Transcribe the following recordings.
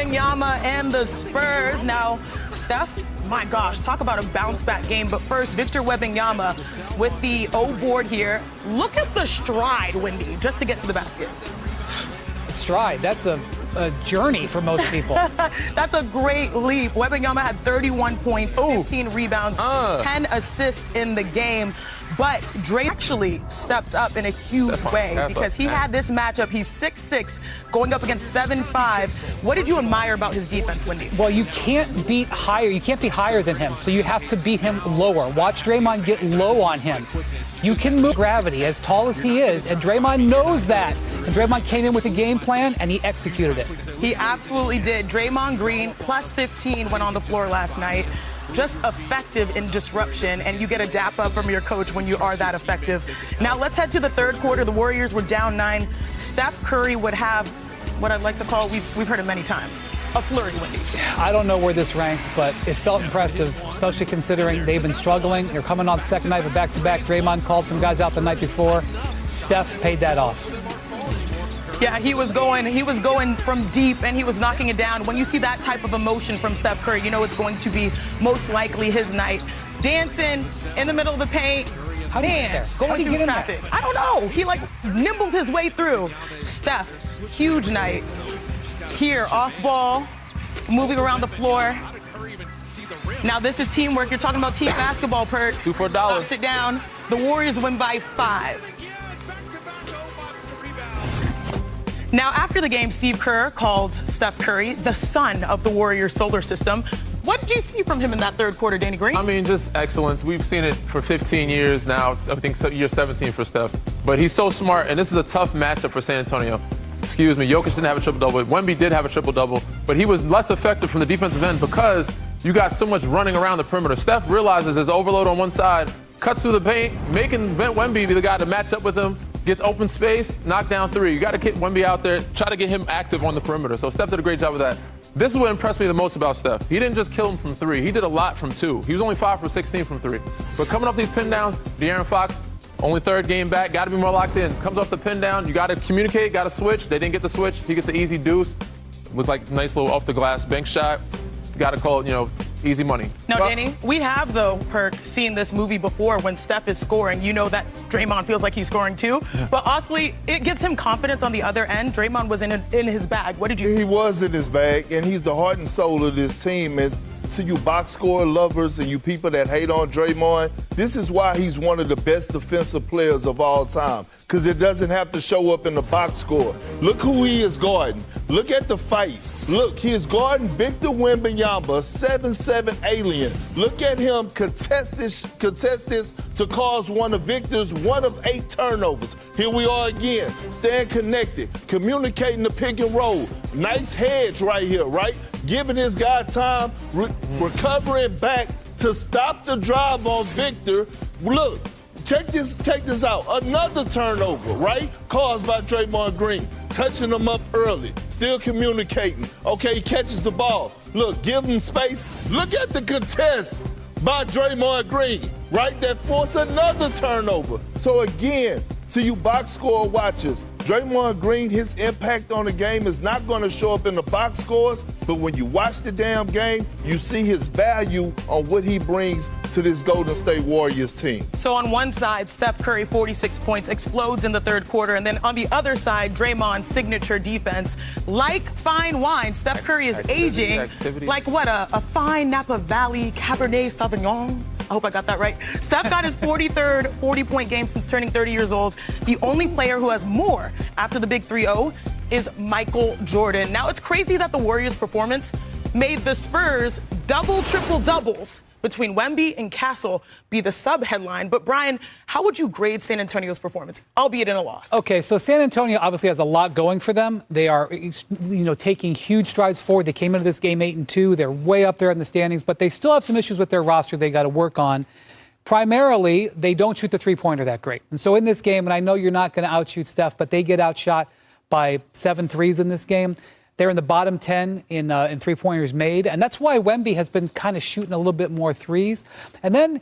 Wembanyama and the Spurs. Now, Steph, my gosh, talk about a bounce-back game. But first, Victor Wembanyama with the O board here. Look at the stride, Wendy, just to get to the basket. Stride, that's a journey for most people. That's a great leap. Wembanyama had 31 points, 15 rebounds, 10 assists in the game. But Dre actually stepped up in a huge way because he had this matchup. He's 6'6", going up against 7'5". What did you admire about his defense, Wendy? Well, you can't beat higher. You can't be higher than him, so you have to beat him lower. Watch Draymond get low on him. You can move gravity as tall as he is, and Draymond knows that. And Draymond came in with a game plan, and he executed it. He absolutely did. Draymond Green, plus 15, went on the floor last night. Just effective in disruption, and you get a dap up from your coach when you are that effective. Now let's head to the third quarter. The Warriors were down 9. Steph Curry would have what I'd like to call, we've heard it many times, a flurry, Wendy. I don't know where this ranks, but it felt impressive, especially considering they've been struggling. They're coming on the second night of back-to-back. Draymond called some guys out the night before. Steph paid that off. Yeah, he was going from deep, and he was knocking it down. When you see that type of emotion from Steph Curry, you know it's going to be most likely his night. Dancing in the middle of the paint. How did he get there? Going through traffic. I don't know. He nimbled his way through. Steph, huge night. Here, off ball, moving around the floor. Now this is teamwork. You're talking about team basketball, Perk. 2 for $1. Knocks it down. The Warriors win by 5. Now, after the game, Steve Kerr called Steph Curry the son of the Warriors solar system. What did you see from him in that third quarter, Danny Green? I mean, just excellence. We've seen it for 15 years now. I think year 17 for Steph. But he's so smart, and this is a tough matchup for San Antonio. Excuse me, Jokic didn't have a triple-double. Wemby did have a triple-double, but he was less effective from the defensive end because you got so much running around the perimeter. Steph realizes there's overload on one side, cuts through the paint, making Wemby be the guy to match up with him, gets open space, knock down 3. You got to get Wemby out there, try to get him active on the perimeter. So Steph did a great job of that. This is what impressed me the most about Steph. He didn't just kill him from 3. He did a lot from 2. He was only 5 for 16 from 3. But coming off these pin downs, De'Aaron Fox, only third game back, got to be more locked in. Comes off the pin down, you got to communicate, got to switch. They didn't get the switch. He gets an easy deuce. Looked like a nice little off the glass bank shot. Got to call it, easy money. Now, Danny, we have, though, Perk, seen this movie before when Steph is scoring. You know that Draymond feels like he's scoring too. But honestly, it gives him confidence on the other end. Draymond was in his bag. What did you see? He was in his bag, and he's the heart and soul of this team. And to you box score lovers and you people that hate on Draymond, this is why he's one of the best defensive players of all time, because it doesn't have to show up in the box score. Look who he is guarding. Look at the fight. Look, he is guarding Victor Wembanyama, a 7'7" alien. Look at him contest this to cause one of Victor's 1 of 8 turnovers. Here we are again, staying connected, communicating the pick and roll. Nice hedge right here, right? Giving this guy time, recovering back to stop the drive on Victor. Look, check this out. Another turnover, right? Caused by Draymond Green. Touching him up early. Still communicating. Okay, he catches the ball. Look, give him space. Look at the contest by Draymond Green, right? That forced another turnover. So again, to you box score watchers, Draymond Green, his impact on the game is not going to show up in the box scores, but when you watch the damn game, you see his value on what he brings to this Golden State Warriors team. So on one side, Steph Curry, 46 points, explodes in the third quarter. And then on the other side, Draymond's signature defense. Like fine wine, Steph Curry is aging like what, a fine Napa Valley Cabernet Sauvignon? I hope I got that right. Steph got his 43rd 40-point game since turning 30 years old. The only player who has more after the big 3-0 is Michael Jordan. Now, it's crazy that the Warriors' performance made the Spurs double, triple doubles between Wemby and Castle be the sub-headline. But, Brian, how would you grade San Antonio's performance, albeit in a loss? Okay, so San Antonio obviously has a lot going for them. They are, taking huge strides forward. They came into this game 8-2. They're way up there in the standings, but they still have some issues with their roster they got to work on. Primarily, they don't shoot the three-pointer that great. And so in this game, and I know you're not going to outshoot Steph, but they get outshot by 7 threes in this game. They're in the bottom 10 in three-pointers made, and that's why Wemby has been kind of shooting a little bit more threes. And then,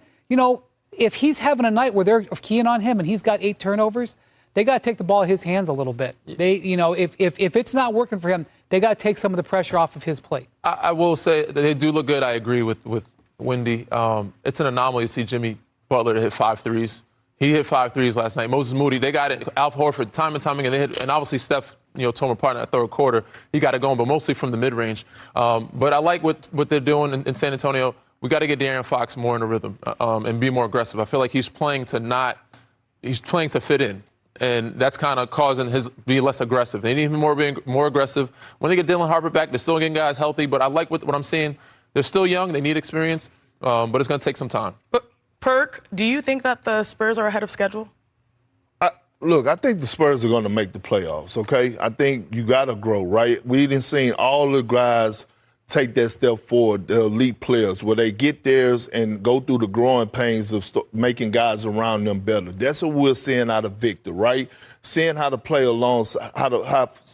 if he's having a night where they're keying on him and he's got 8 turnovers, they got to take the ball in his hands a little bit. They, if it's not working for him, they got to take some of the pressure off of his plate. I will say that they do look good. I agree with Wendy. It's an anomaly to see Jimmy Butler to hit 5 threes. He hit 5 threes last night. Moses Moody, they got it. Al Horford, time and time again, and obviously Steph, told him apart in that third quarter. He got it going, but mostly from the mid-range. But I like what they're doing in San Antonio. We got to get De'Aaron Fox more in the rhythm and be more aggressive. I feel like he's playing to fit in. And that's kind of causing his be less aggressive. They need him being more aggressive. When they get Dylan Harper back, they're still getting guys healthy. But I like what I'm seeing. They're still young. They need experience. But it's going to take some time. But Perk, do you think that the Spurs are ahead of schedule? Look, I think the Spurs are going to make the playoffs, okay? I think you got to grow, right? We didn't see all the guys take that step forward, the elite players, where they get theirs and go through the growing pains of making guys around them better. That's what we're seeing out of Victor, right? Seeing how to play alongside,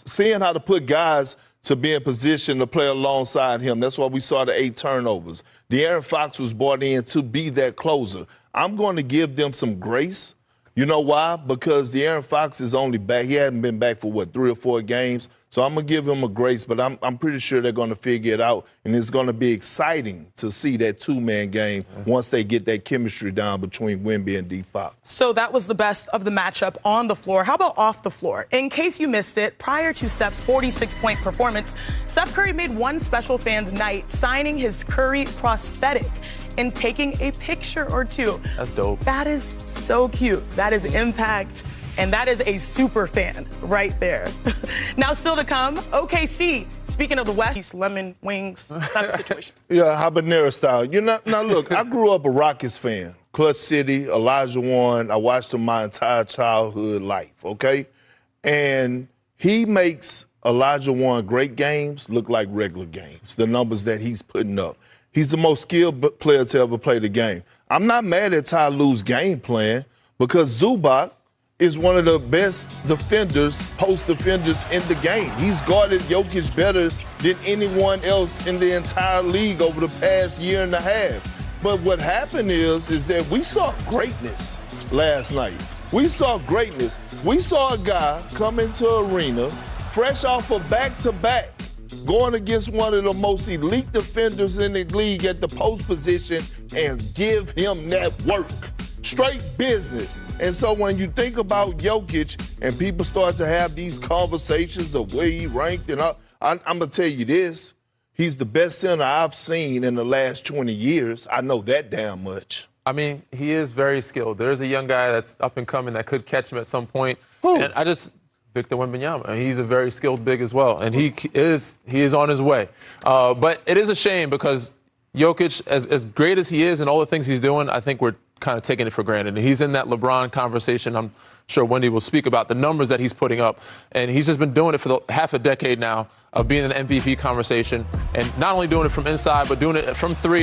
seeing how to put guys to be in position to play alongside him. That's why we saw the 8 turnovers. De'Aaron Fox was brought in to be that closer. I'm going to give them some grace. You know why? Because De'Aaron Fox is only back. He hadn't been back for, 3 or 4 games. So I'm going to give him a grace, but I'm pretty sure they're going to figure it out. And it's going to be exciting to see that 2-man game once they get that chemistry down between Wemby and D. Fox. So that was the best of the matchup on the floor. How about off the floor? In case you missed it, prior to Steph's 46-point performance, Steph Curry made one special fans night, signing his Curry prosthetic and taking a picture or two. That's dope. That is so cute. That is impact. And that is a super fan right there. Now, still to come, OKC. Speaking of the West, lemon wings type of situation. Yeah, habanero style. Now look, I grew up a Rockets fan. Clutch City, Elijah Warren. I watched him my entire childhood life, okay? And he makes Elijah Warren great games look like regular games, the numbers that he's putting up. He's the most skilled player to ever play the game. I'm not mad at Ty Lue's game plan because Zubac is one of the best defenders, post defenders in the game. He's guarded Jokic better than anyone else in the entire league over the past year and a half. But what happened is that we saw greatness last night. We saw greatness. We saw a guy come into arena fresh off of back-to-back, going against one of the most elite defenders in the league at the post position and give him that work. Straight business. And so when you think about Jokic and people start to have these conversations of where he ranked, and I'm going to tell you this, he's the best center I've seen in the last 20 years. I know that damn much. I mean, he is very skilled. There's a young guy that's up and coming that could catch him at some point. Who? And Victor Wembanyama, and he's a very skilled big as well, and he is on his way. But it is a shame because Jokic, as great as he is and all the things he's doing, I think we're kind of taking it for granted. And he's in that LeBron conversation. I'm sure Wendy will speak about the numbers that he's putting up, and he's just been doing it for half a decade now of being in the MVP conversation, and not only doing it from inside, but doing it from 3.